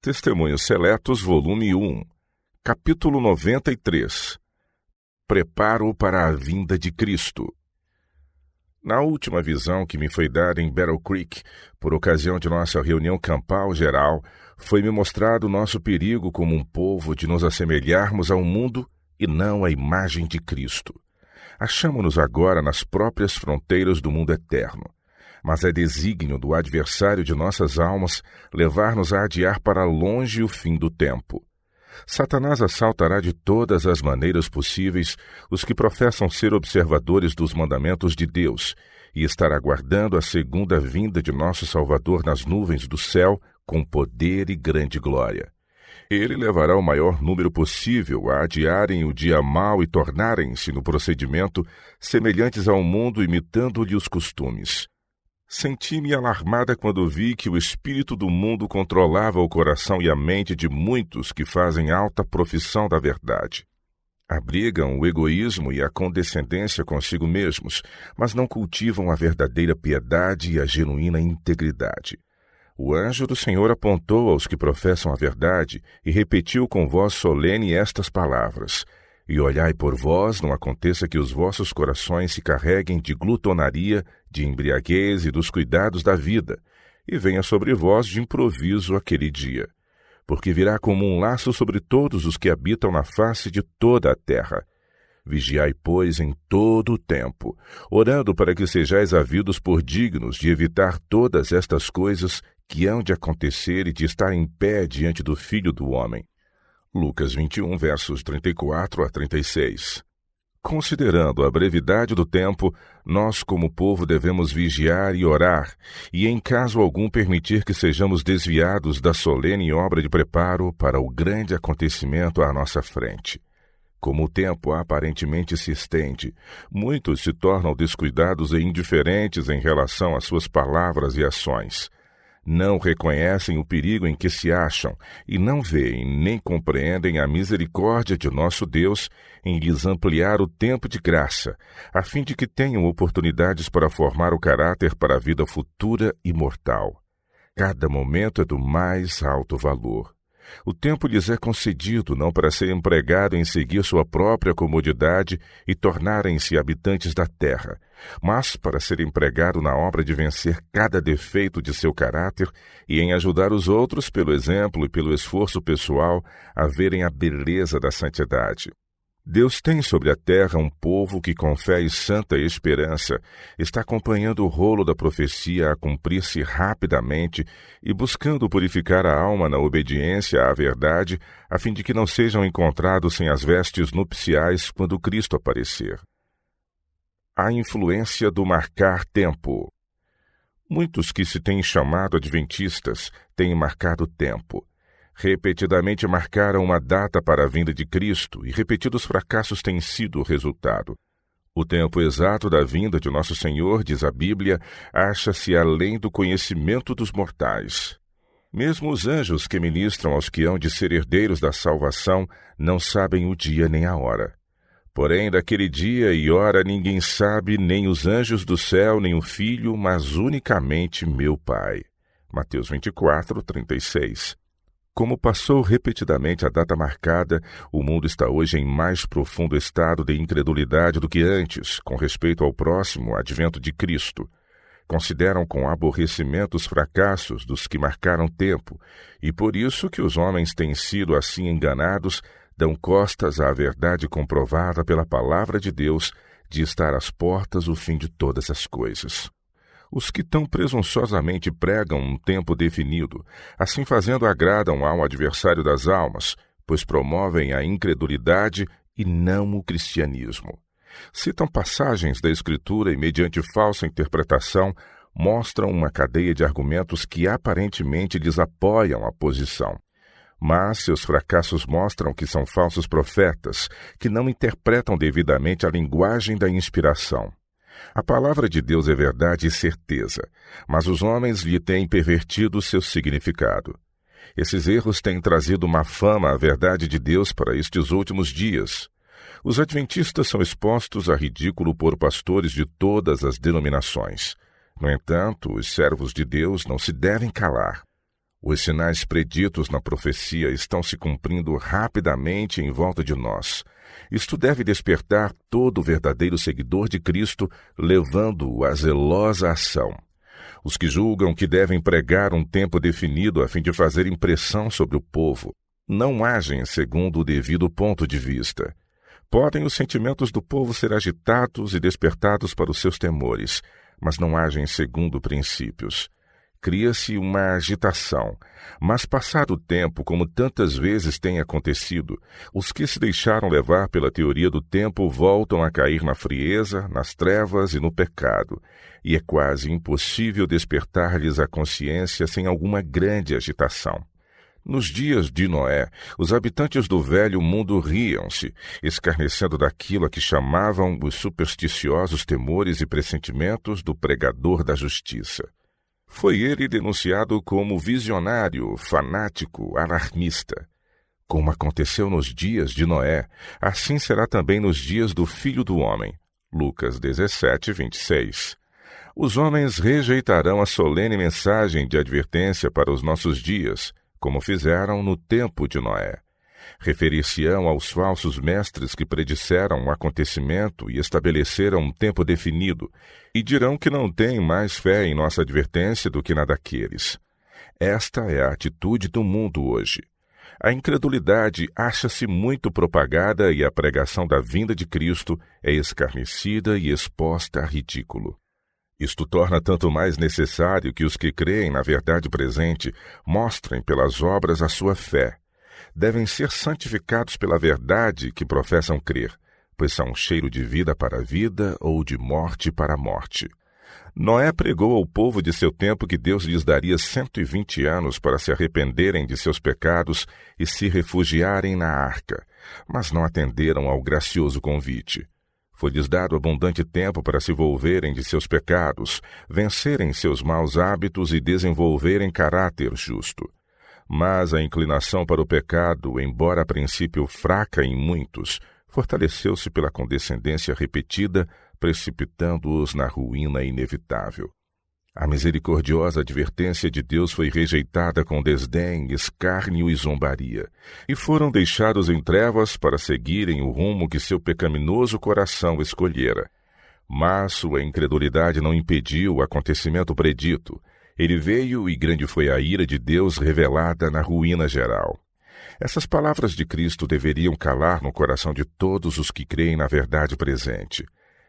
Testemunhos Seletos, volume 1, capítulo 93. Preparo para a vinda de Cristo. Na última visão que me foi dada em Battle Creek, por ocasião de nossa reunião campal geral, foi-me mostrado nosso perigo como um povo de nos assemelharmos ao mundo e não à imagem de Cristo. Achamo-nos agora nas próprias fronteiras do mundo eterno. Mas é desígnio do adversário de nossas almas levar-nos a adiar para longe o fim do tempo. Satanás assaltará de todas as maneiras possíveis os que professam ser observadores dos mandamentos de Deus e estará aguardando a segunda vinda de nosso Salvador nas nuvens do céu com poder e grande glória. Ele levará o maior número possível a adiarem o dia mau e tornarem-se, no procedimento, semelhantes ao mundo, imitando-lhe os costumes. Senti-me alarmada quando vi que o espírito do mundo controlava o coração e a mente de muitos que fazem alta profissão da verdade. Abrigam o egoísmo e a condescendência consigo mesmos, mas não cultivam a verdadeira piedade e a genuína integridade. O anjo do Senhor apontou aos que professam a verdade e repetiu com voz solene estas palavras: E olhai por vós, não aconteça que os vossos corações se carreguem de glutonaria, de embriaguez e dos cuidados da vida, e venha sobre vós de improviso aquele dia. Porque virá como um laço sobre todos os que habitam na face de toda a terra. Vigiai, pois, em todo o tempo, orando para que sejais havidos por dignos de evitar todas estas coisas que hão de acontecer e de estar em pé diante do Filho do Homem. Lucas 21, versos 34 a 36. Considerando a brevidade do tempo, nós como povo devemos vigiar e orar, e em caso algum permitir que sejamos desviados da solene obra de preparo para o grande acontecimento à nossa frente. Como o tempo aparentemente se estende, muitos se tornam descuidados e indiferentes em relação às suas palavras e ações. Não reconhecem o perigo em que se acham e não veem nem compreendem a misericórdia de nosso Deus em lhes ampliar o tempo de graça, a fim de que tenham oportunidades para formar o caráter para a vida futura e mortal. Cada momento é do mais alto valor. O tempo lhes é concedido não para ser empregado em seguir sua própria comodidade e tornarem-se habitantes da terra, mas para ser empregado na obra de vencer cada defeito de seu caráter e em ajudar os outros pelo exemplo e pelo esforço pessoal a verem a beleza da santidade. Deus tem sobre a terra um povo que, com fé e santa esperança, está acompanhando o rolo da profecia a cumprir-se rapidamente e buscando purificar a alma na obediência à verdade, a fim de que não sejam encontrados sem as vestes nupciais quando Cristo aparecer. A influência do marcar tempo. Muitos que se têm chamado adventistas têm marcado tempo. Repetidamente marcaram uma data para a vinda de Cristo e repetidos fracassos têm sido o resultado. O tempo exato da vinda de nosso Senhor, diz a Bíblia, acha-se além do conhecimento dos mortais. Mesmo os anjos que ministram aos que hão de ser herdeiros da salvação não sabem o dia nem a hora. Porém, daquele dia e hora ninguém sabe, nem os anjos do céu, nem o Filho, mas unicamente meu Pai. Mateus 24, 36. Como passou repetidamente a data marcada, o mundo está hoje em mais profundo estado de incredulidade do que antes, com respeito ao próximo advento de Cristo. Consideram com aborrecimento os fracassos dos que marcaram tempo, e por isso que os homens têm sido assim enganados, dão costas à verdade comprovada pela palavra de Deus de estar às portas o fim de todas as coisas. Os que tão presunçosamente pregam um tempo definido, assim fazendo agradam ao adversário das almas, pois promovem a incredulidade e não o cristianismo. Citam passagens da Escritura e, mediante falsa interpretação, mostram uma cadeia de argumentos que aparentemente lhes apoiam a posição. Mas seus fracassos mostram que são falsos profetas, que não interpretam devidamente a linguagem da inspiração. A palavra de Deus é verdade e certeza, mas os homens lhe têm pervertido seu significado. Esses erros têm trazido má fama à verdade de Deus para estes últimos dias. Os adventistas são expostos a ridículo por pastores de todas as denominações. No entanto, os servos de Deus não se devem calar. Os sinais preditos na profecia estão se cumprindo rapidamente em volta de nós. Isto deve despertar todo verdadeiro seguidor de Cristo, levando-o à zelosa ação. Os que julgam que devem pregar um tempo definido a fim de fazer impressão sobre o povo, não agem segundo o devido ponto de vista. Podem os sentimentos do povo ser agitados e despertados para os seus temores, mas não agem segundo princípios. Cria-se uma agitação, mas passado o tempo, como tantas vezes tem acontecido, os que se deixaram levar pela teoria do tempo voltam a cair na frieza, nas trevas e no pecado, e é quase impossível despertar-lhes a consciência sem alguma grande agitação. Nos dias de Noé, os habitantes do velho mundo riam-se, escarnecendo daquilo a que chamavam os supersticiosos temores e pressentimentos do pregador da justiça. Foi ele denunciado como visionário, fanático, alarmista. Como aconteceu nos dias de Noé, assim será também nos dias do Filho do Homem. Lucas 17, 26. Os homens rejeitarão a solene mensagem de advertência para os nossos dias, como fizeram no tempo de Noé. Referir-se-ão aos falsos mestres que predisseram um acontecimento e estabeleceram um tempo definido, e dirão que não têm mais fé em nossa advertência do que na daqueles. Esta é a atitude do mundo hoje. A incredulidade acha-se muito propagada e a pregação da vinda de Cristo é escarnecida e exposta a ridículo. Isto torna tanto mais necessário que os que creem na verdade presente mostrem pelas obras a sua fé. Devem ser santificados pela verdade que professam crer, pois são um cheiro de vida para a vida ou de morte para a morte. Noé pregou ao povo de seu tempo que Deus lhes daria 120 anos para se arrependerem de seus pecados e se refugiarem na arca, mas não atenderam ao gracioso convite. Foi-lhes dado abundante tempo para se volverem de seus pecados, vencerem seus maus hábitos e desenvolverem caráter justo. Mas a inclinação para o pecado, embora a princípio fraca em muitos, fortaleceu-se pela condescendência repetida, precipitando-os na ruína inevitável. A misericordiosa advertência de Deus foi rejeitada com desdém, escárnio e zombaria, e foram deixados em trevas para seguirem o rumo que seu pecaminoso coração escolhera. Mas sua incredulidade não impediu o acontecimento predito. Ele veio e grande foi a ira de Deus revelada na ruína geral. Essas palavras de Cristo deveriam calar no coração de todos os que creem na verdade presente.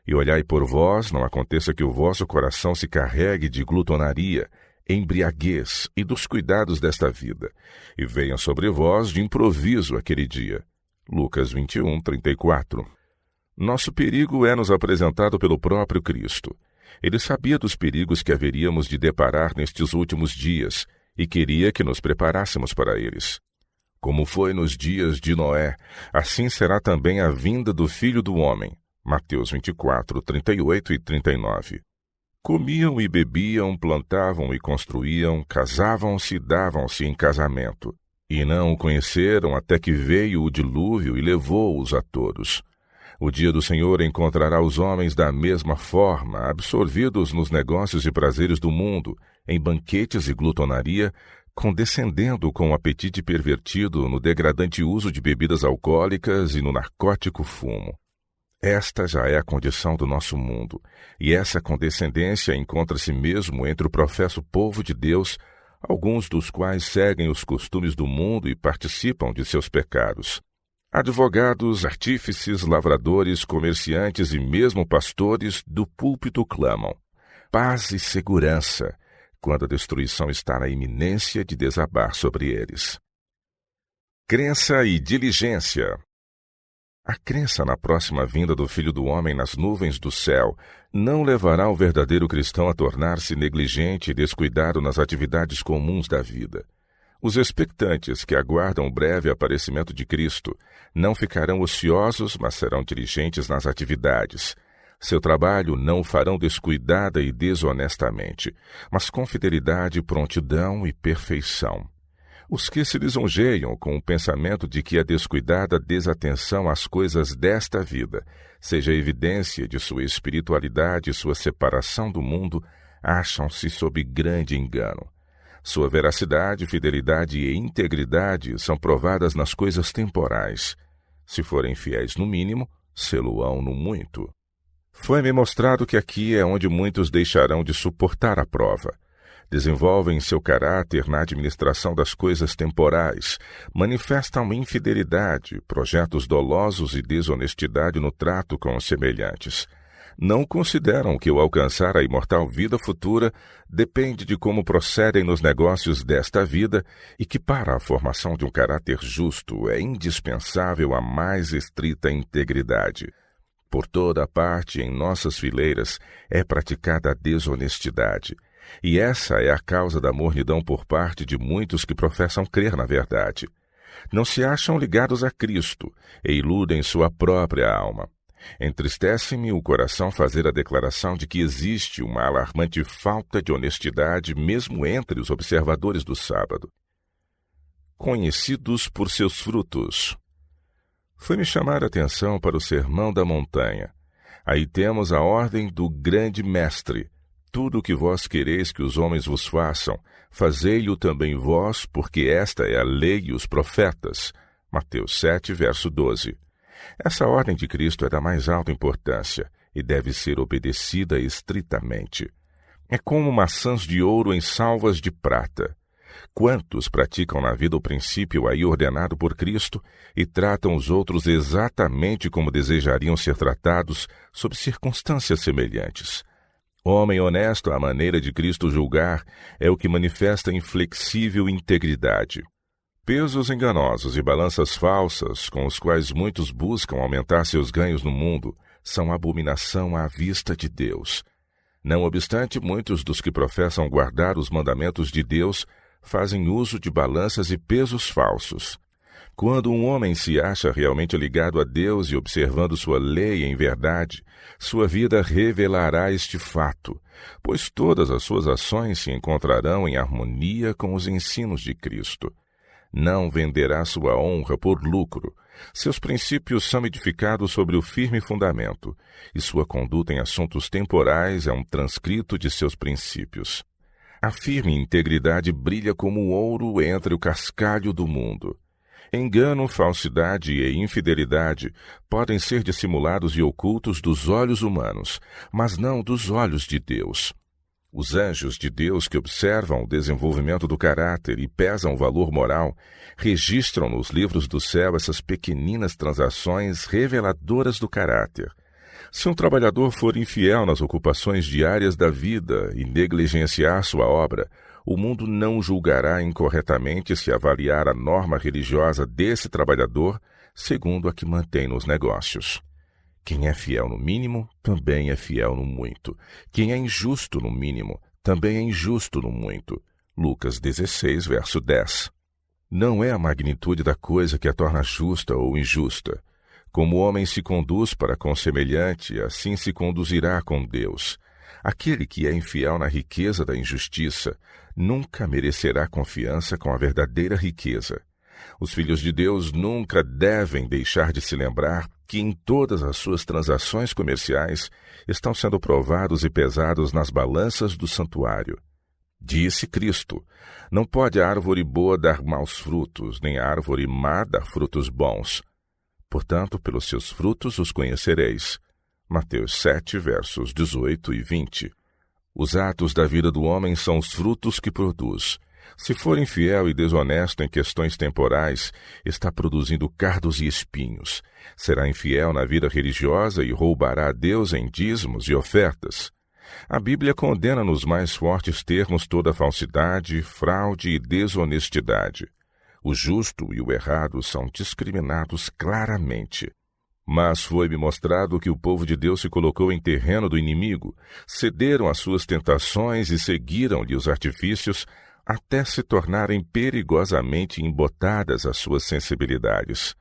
E olhai por vós, não aconteça que o vosso coração se carregue de glutonaria, embriaguez e dos cuidados desta vida, e venha sobre vós de improviso aquele dia. Lucas 21, 34. Nosso perigo é-nos apresentado pelo próprio Cristo. Ele sabia dos perigos que haveríamos de deparar nestes últimos dias e queria que nos preparássemos para eles. Como foi nos dias de Noé, assim será também a vinda do Filho do Homem. Mateus 24, 38 e 39. Comiam e bebiam, plantavam e construíam, casavam-se e davam-se em casamento. E não o conheceram até que veio o dilúvio e levou-os a todos. O dia do Senhor encontrará os homens da mesma forma, absorvidos nos negócios e prazeres do mundo, em banquetes e glutonaria, condescendendo com o apetite pervertido no degradante uso de bebidas alcoólicas e no narcótico fumo. Esta já é a condição do nosso mundo, e essa condescendência encontra-se mesmo entre o professo povo de Deus, alguns dos quais seguem os costumes do mundo e participam de seus pecados. Advogados, artífices, lavradores, comerciantes e mesmo pastores do púlpito clamam: paz e segurança, quando a destruição está na iminência de desabar sobre eles. Crença e diligência. A crença na próxima vinda do Filho do Homem nas nuvens do céu não levará o verdadeiro cristão a tornar-se negligente e descuidado nas atividades comuns da vida. Os expectantes que aguardam o breve aparecimento de Cristo não ficarão ociosos, mas serão diligentes nas atividades. Seu trabalho não o farão descuidada e desonestamente, mas com fidelidade, prontidão e perfeição. Os que se lisonjeiam com o pensamento de que a descuidada desatenção às coisas desta vida seja evidência de sua espiritualidade e sua separação do mundo, acham-se sob grande engano. Sua veracidade, fidelidade e integridade são provadas nas coisas temporais. Se forem fiéis no mínimo, sê-lo-ão no muito. Foi-me mostrado que aqui é onde muitos deixarão de suportar a prova. Desenvolvem seu caráter na administração das coisas temporais, manifestam infidelidade, projetos dolosos e desonestidade no trato com os semelhantes. Não consideram que o alcançar a imortal vida futura depende de como procedem nos negócios desta vida e que para a formação de um caráter justo é indispensável a mais estrita integridade. Por toda a parte em nossas fileiras é praticada a desonestidade, e essa é a causa da mornidão por parte de muitos que professam crer na verdade. Não se acham ligados a Cristo e iludem sua própria alma. Entristece-me o coração fazer a declaração de que existe uma alarmante falta de honestidade mesmo entre os observadores do sábado. Conhecidos por seus frutos. Foi-me chamar a atenção para o Sermão da Montanha. Aí temos a ordem do grande mestre. Tudo o que vós quereis que os homens vos façam, fazei-o também vós, porque esta é a lei e os profetas. Mateus 7, verso 12. Essa ordem de Cristo é da mais alta importância e deve ser obedecida estritamente. É como maçãs de ouro em salvas de prata. Quantos praticam na vida o princípio aí ordenado por Cristo e tratam os outros exatamente como desejariam ser tratados sob circunstâncias semelhantes? Homem honesto à maneira de Cristo julgar é o que manifesta inflexível integridade. Pesos enganosos e balanças falsas, com os quais muitos buscam aumentar seus ganhos no mundo, são abominação à vista de Deus. Não obstante, muitos dos que professam guardar os mandamentos de Deus fazem uso de balanças e pesos falsos. Quando um homem se acha realmente ligado a Deus e observando sua lei em verdade, sua vida revelará este fato, pois todas as suas ações se encontrarão em harmonia com os ensinos de Cristo. Não venderá sua honra por lucro. Seus princípios são edificados sobre o firme fundamento, e sua conduta em assuntos temporais é um transcrito de seus princípios. A firme integridade brilha como o ouro entre o cascalho do mundo. Engano, falsidade e infidelidade podem ser dissimulados e ocultos dos olhos humanos, mas não dos olhos de Deus. Os anjos de Deus que observam o desenvolvimento do caráter e pesam o valor moral, registram nos livros do céu essas pequeninas transações reveladoras do caráter. Se um trabalhador for infiel nas ocupações diárias da vida e negligenciar sua obra, o mundo não julgará incorretamente se avaliar a norma religiosa desse trabalhador segundo a que mantém nos negócios. Quem é fiel no mínimo, também é fiel no muito. Quem é injusto no mínimo, também é injusto no muito. Lucas 16, verso 10. Não é a magnitude da coisa que a torna justa ou injusta. Como o homem se conduz para com o semelhante, assim se conduzirá com Deus. Aquele que é infiel na riqueza da injustiça nunca merecerá confiança com a verdadeira riqueza. Os filhos de Deus nunca devem deixar de se lembrar que em todas as suas transações comerciais estão sendo provados e pesados nas balanças do santuário. Disse Cristo: não pode a árvore boa dar maus frutos, nem a árvore má dar frutos bons. Portanto, pelos seus frutos os conhecereis. Mateus 7, versos 18 e 20. Os atos da vida do homem são os frutos que produz. Se for infiel e desonesto em questões temporais, está produzindo cardos e espinhos. Será infiel na vida religiosa e roubará a Deus em dízimos e ofertas. A Bíblia condena nos mais fortes termos toda falsidade, fraude e desonestidade. O justo e o errado são discriminados claramente. Mas foi-me mostrado que o povo de Deus se colocou em terreno do inimigo, cederam às suas tentações e seguiram-lhe os artifícios até se tornarem perigosamente embotadas as suas sensibilidades.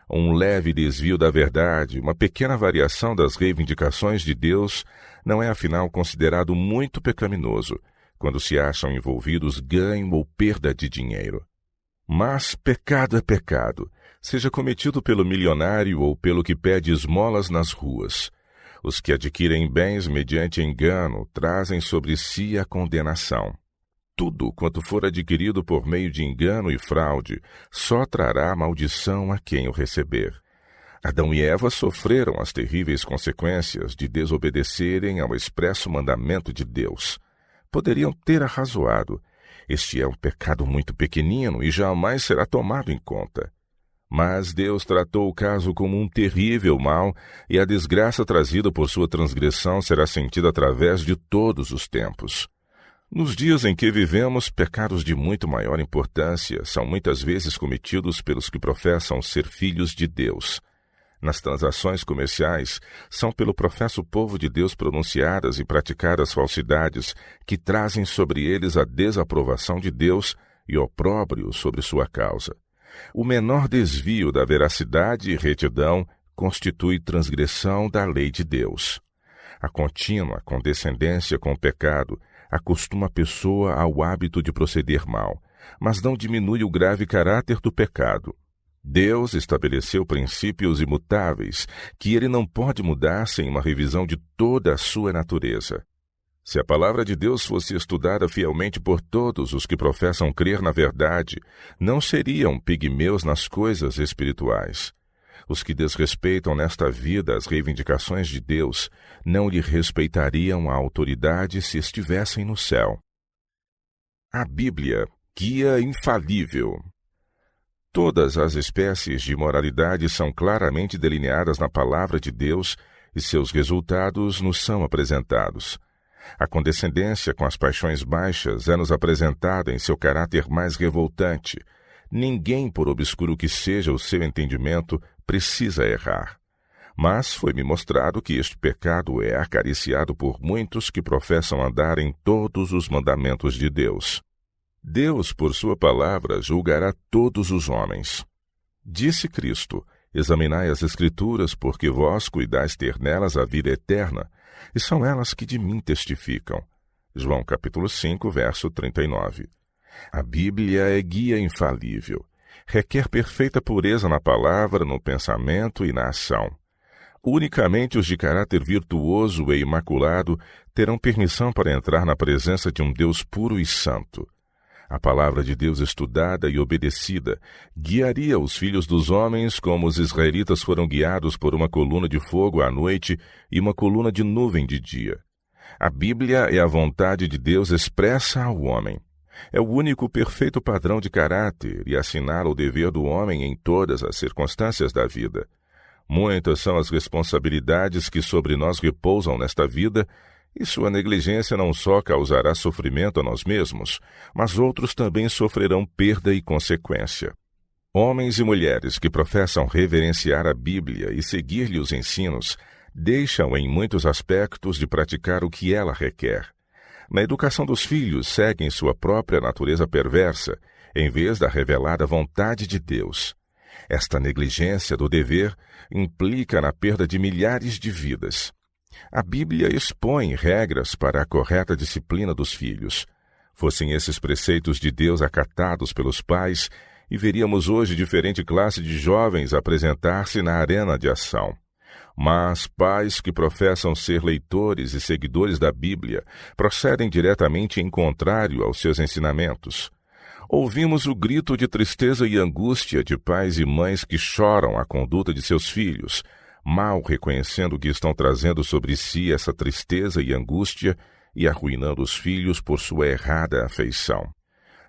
Um leve desvio da verdade, uma pequena variação das reivindicações de Deus, não é afinal considerado muito pecaminoso, quando se acham envolvidos ganho ou perda de dinheiro. Mas pecado é pecado, seja cometido pelo milionário ou pelo que pede esmolas nas ruas. Os que adquirem bens mediante engano trazem sobre si a condenação. tudo quanto for adquirido por meio de engano e fraude só trará maldição a quem o receber. Adão e Eva sofreram as terríveis consequências de desobedecerem ao expresso mandamento de Deus. Poderiam ter arrazoado: este é um pecado muito pequenino e jamais será tomado em conta. Mas Deus tratou o caso como um terrível mal, e a desgraça trazida por sua transgressão será sentida através de todos os tempos. Nos dias em que vivemos, pecados de muito maior importância são muitas vezes cometidos pelos que professam ser filhos de Deus. Nas transações comerciais, são pelo professo povo de Deus pronunciadas e praticadas falsidades que trazem sobre eles a desaprovação de Deus e opróbrio sobre sua causa. O menor desvio da veracidade e retidão constitui transgressão da lei de Deus. A contínua condescendência com o pecado acostuma a pessoa ao hábito de proceder mal, mas não diminui o grave caráter do pecado. Deus estabeleceu princípios imutáveis que ele não pode mudar sem uma revisão de toda a sua natureza. Se a palavra de Deus fosse estudada fielmente por todos os que professam crer na verdade, não seriam pigmeus nas coisas espirituais. Os que desrespeitam nesta vida as reivindicações de Deus não lhe respeitariam a autoridade se estivessem no céu. A Bíblia, guia infalível. Todas as espécies de imoralidade são claramente delineadas na palavra de Deus e seus resultados nos são apresentados. A condescendência com as paixões baixas é-nos apresentada em seu caráter mais revoltante. Ninguém, por obscuro que seja o seu entendimento, precisa errar. Mas foi-me mostrado que este pecado é acariciado por muitos que professam andar em todos os mandamentos de Deus. Deus, por sua palavra, julgará todos os homens. Disse Cristo: examinai as Escrituras, porque vós cuidais ter nelas a vida eterna, e são elas que de mim testificam. João capítulo 5, verso 39. A Bíblia é guia infalível. Requer perfeita pureza na palavra, no pensamento e na ação. Unicamente os de caráter virtuoso e imaculado terão permissão para entrar na presença de um Deus puro e santo. A palavra de Deus estudada e obedecida guiaria os filhos dos homens como os israelitas foram guiados por uma coluna de fogo à noite e uma coluna de nuvem de dia. A Bíblia é a vontade de Deus expressa ao homem. É o único perfeito padrão de caráter e assinala o dever do homem em todas as circunstâncias da vida. Muitas são as responsabilidades que sobre nós repousam nesta vida, e sua negligência não só causará sofrimento a nós mesmos, mas outros também sofrerão perda e consequência. Homens e mulheres que professam reverenciar a Bíblia e seguir-lhe os ensinos, deixam em muitos aspectos de praticar o que ela requer. Na educação dos filhos, seguem sua própria natureza perversa, em vez da revelada vontade de Deus. Esta negligência do dever implica na perda de milhares de vidas. A Bíblia expõe regras para a correta disciplina dos filhos. Fossem esses preceitos de Deus acatados pelos pais, e veríamos hoje diferente classe de jovens apresentar-se na arena de ação. Mas pais que professam ser leitores e seguidores da Bíblia procedem diretamente em contrário aos seus ensinamentos. Ouvimos o grito de tristeza e angústia de pais e mães que choram a conduta de seus filhos, mal reconhecendo que estão trazendo sobre si essa tristeza e angústia e arruinando os filhos por sua errada afeição.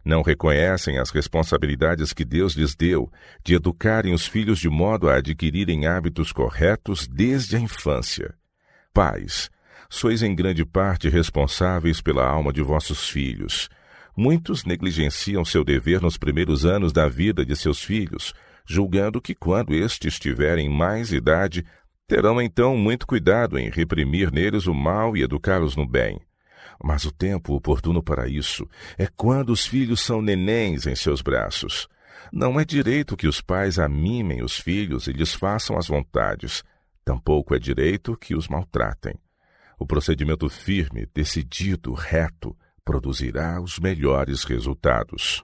Não reconhecem as responsabilidades que Deus lhes deu de educarem os filhos de modo a adquirirem hábitos corretos desde a infância. Pais, sois em grande parte responsáveis pela alma de vossos filhos. Muitos negligenciam seu dever nos primeiros anos da vida de seus filhos, julgando que quando estes tiverem mais idade, terão então muito cuidado em reprimir neles o mal e educá-los no bem. Mas o tempo oportuno para isso é quando os filhos são nenéns em seus braços. Não é direito que os pais amimem os filhos e lhes façam as vontades. Tampouco é direito que os maltratem. O procedimento firme, decidido, reto, produzirá os melhores resultados.